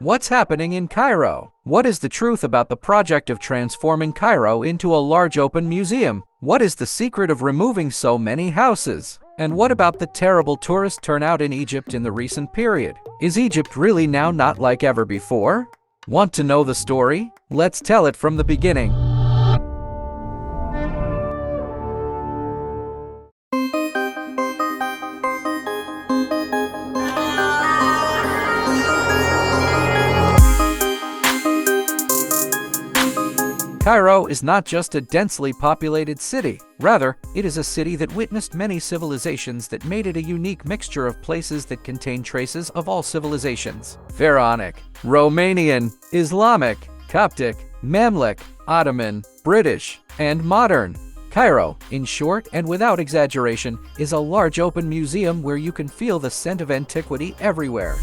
What's happening in Cairo? What is the truth about the project of transforming Cairo into a large open museum? What is the secret of removing so many houses? And what about the terrible tourist turnout in Egypt in the recent period? Is Egypt really now not like ever before? Want to know the story? Let's tell it from the beginning. Cairo is not just a densely populated city. Rather, it is a city that witnessed many civilizations that made it a unique mixture of places that contain traces of all civilizations: Pharaonic, Romanian, Islamic, Coptic, Mamluk, Ottoman, British, and modern. Cairo, in short and without exaggeration, is a large open museum where you can feel the scent of antiquity everywhere.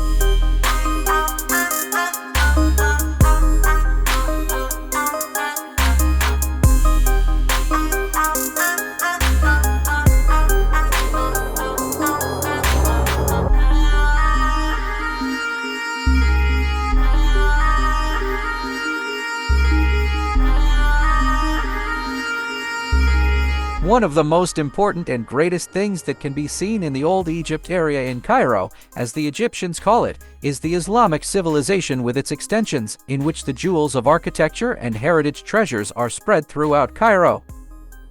One of the most important and greatest things that can be seen in the Old Egypt area in Cairo, as the Egyptians call it, is the Islamic civilization with its extensions, in which the jewels of architecture and heritage treasures are spread throughout Cairo.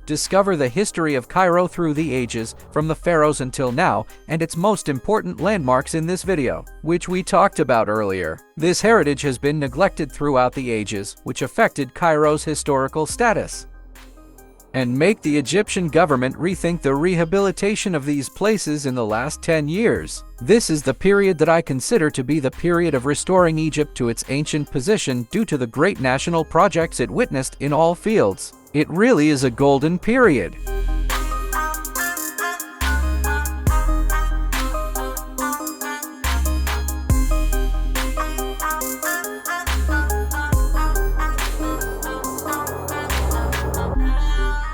Discover the history of Cairo through the ages, from the pharaohs until now, and its most important landmarks in this video, which we talked about earlier. This heritage has been neglected throughout the ages, which affected Cairo's historical status, and make the Egyptian government rethink the rehabilitation of these places in the last 10 years. This is the period that I consider to be the period of restoring Egypt to its ancient position due to the great national projects it witnessed in all fields. It really is a golden period.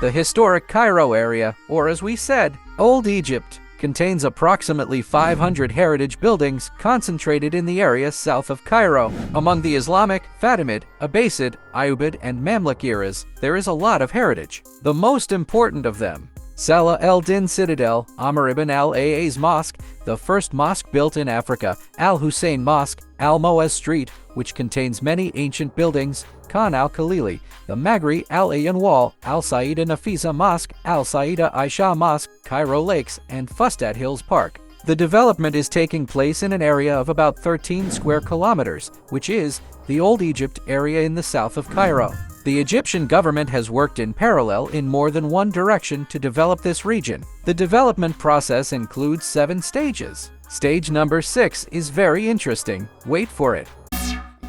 The historic Cairo area, or as we said, Old Egypt, contains approximately 500 heritage buildings concentrated in the area south of Cairo. Among the Islamic, Fatimid, Abbasid, Ayyubid, and Mamluk eras, there is a lot of heritage. The most important of them: Salah el-Din Citadel, Amr ibn al-A's Mosque, the first mosque built in Africa, Al-Hussein Mosque, Al-Moaz Street, which contains many ancient buildings, Khan al-Khalili, the Magri al-Ayan Wall, Al-Saida Nafisa Mosque, Al-Saida Aisha Mosque, Cairo Lakes, and Fustat Hills Park. The development is taking place in an area of about 13 square kilometers, which is the Old Egypt area in the south of Cairo. The Egyptian government has worked in parallel in more than one direction to develop this region. The development process includes 7 stages. Stage number 6 is very interesting. Wait for it.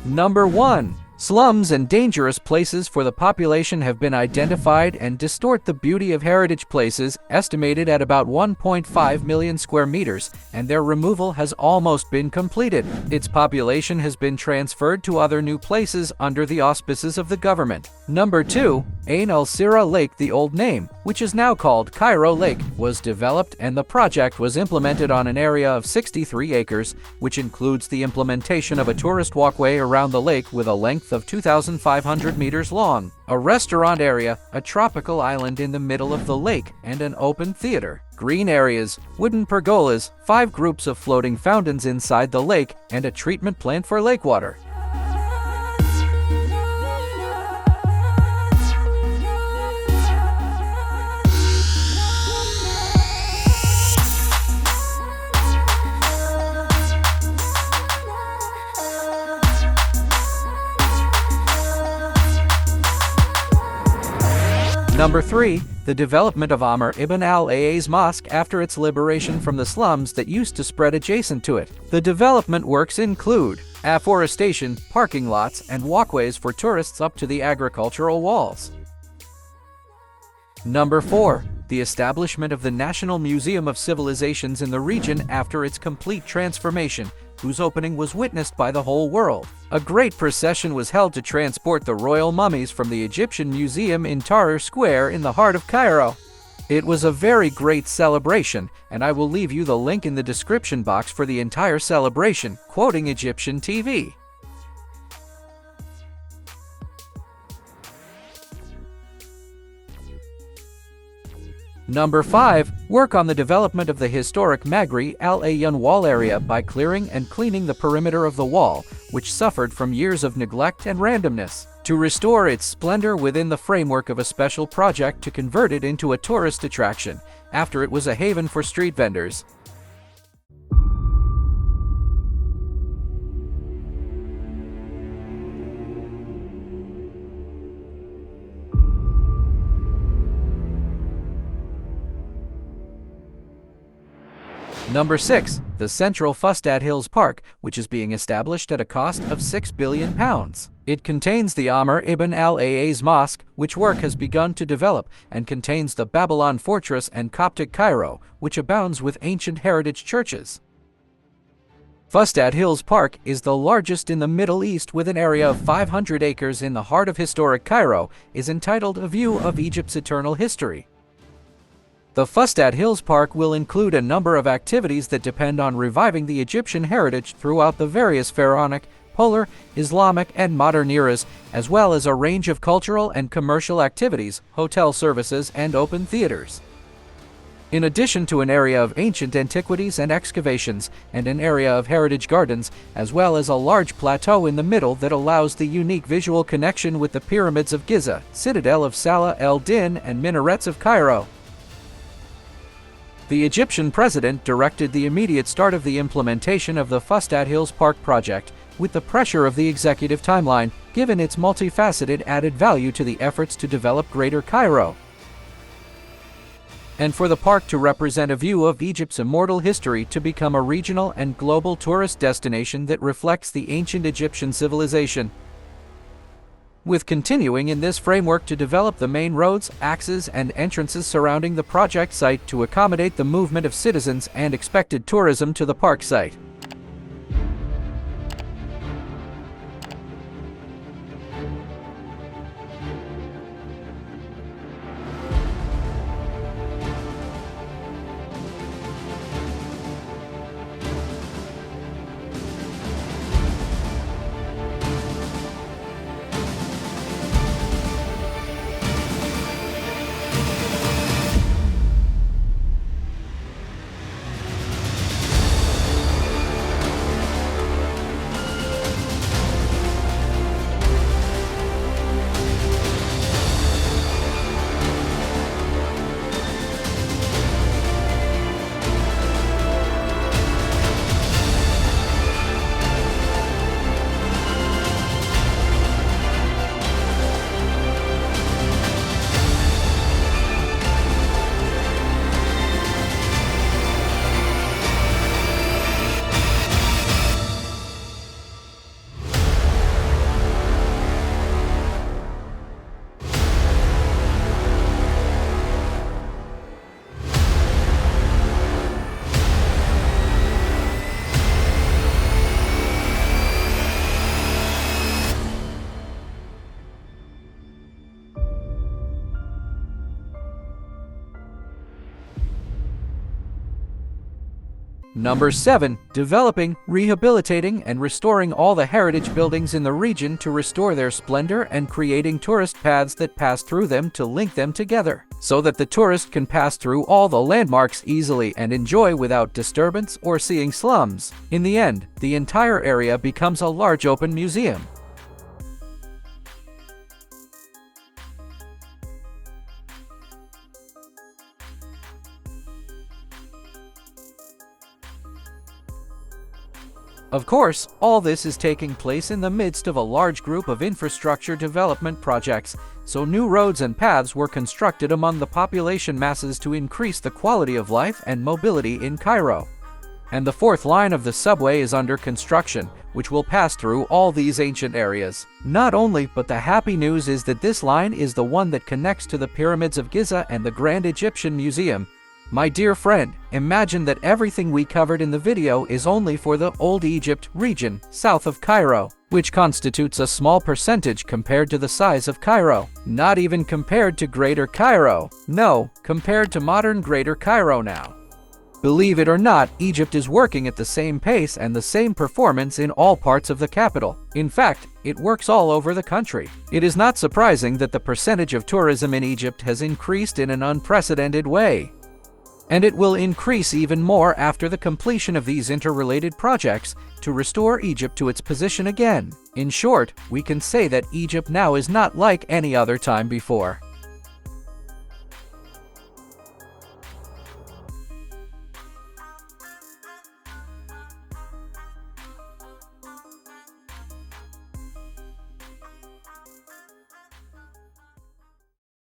Number 1. Slums and dangerous places for the population have been identified and distort the beauty of heritage places, estimated at about 1.5 million square meters, and their removal has almost been completed. Its population has been transferred to other new places under the auspices of the government. Number 2. Ain al-Sira Lake, the old name, which is now called Cairo Lake, was developed, and the project was implemented on an area of 63 acres, which includes the implementation of a tourist walkway around the lake with a length of 2,500 meters long, a restaurant area, a tropical island in the middle of the lake, and an open theater. Green areas, wooden pergolas, 5 groups of floating fountains inside the lake, and a treatment plant for lake water. Number 3. The development of Amr ibn al-A's Mosque after its liberation from the slums that used to spread adjacent to it. The development works include afforestation, parking lots, and walkways for tourists up to the agricultural walls. Number 4. The establishment of the National Museum of Civilizations in the region after its complete transformation, whose opening was witnessed by the whole world. A great procession was held to transport the royal mummies from the Egyptian Museum in Tahrir Square in the heart of Cairo. It was a very great celebration, and I will leave you the link in the description box for the entire celebration, quoting Egyptian TV. Number 5. Work on the development of the historic Magri al-Ayyun wall area by clearing and cleaning the perimeter of the wall, which suffered from years of neglect and randomness, to restore its splendor within the framework of a special project to convert it into a tourist attraction, after it was a haven for street vendors. Number 6. The Central Fustad Hills Park, which is being established at a cost of £6 billion. It contains the Amr ibn al-Aaz Mosque, which work has begun to develop, and contains the Babylon Fortress and Coptic Cairo, which abounds with ancient heritage churches. Fustad Hills Park is the largest in the Middle East with an area of 500 acres in the heart of historic Cairo, is entitled A View of Egypt's Eternal History. The Fustad Hills Park will include a number of activities that depend on reviving the Egyptian heritage throughout the various Pharaonic, Polar, Islamic, and modern eras, as well as a range of cultural and commercial activities, hotel services, and open theaters. In addition to an area of ancient antiquities and excavations, and an area of heritage gardens, as well as a large plateau in the middle that allows the unique visual connection with the pyramids of Giza, Citadel of Salah el-Din, and minarets of Cairo. The Egyptian president directed the immediate start of the implementation of the Fustad Hills Park project, with the pressure of the executive timeline, given its multifaceted added value to the efforts to develop Greater Cairo, and for the park to represent a view of Egypt's immortal history to become a regional and global tourist destination that reflects the ancient Egyptian civilization. With continuing in this framework to develop the main roads, axes, and entrances surrounding the project site to accommodate the movement of citizens and expected tourism to the park site. Number 7. Developing, rehabilitating, and restoring all the heritage buildings in the region to restore their splendor and creating tourist paths that pass through them to link them together, so that the tourist can pass through all the landmarks easily and enjoy without disturbance or seeing slums. In the end, the entire area becomes a large open museum. Of course, all this is taking place in the midst of a large group of infrastructure development projects, so new roads and paths were constructed among the population masses to increase the quality of life and mobility in Cairo. And the fourth line of the subway is under construction, which will pass through all these ancient areas. Not only, but the happy news is that this line is the one that connects to the pyramids of Giza and the Grand Egyptian Museum. My dear friend, imagine that everything we covered in the video is only for the Old Egypt region, south of Cairo, which constitutes a small percentage compared to the size of Cairo. Not even compared to Greater Cairo. No, compared to modern Greater Cairo now. Believe it or not, Egypt is working at the same pace and the same performance in all parts of the capital. In fact, it works all over the country. It is not surprising that the percentage of tourism in Egypt has increased in an unprecedented way. And it will increase even more after the completion of these interrelated projects to restore Egypt to its position again. In short, we can say that Egypt now is not like any other time before.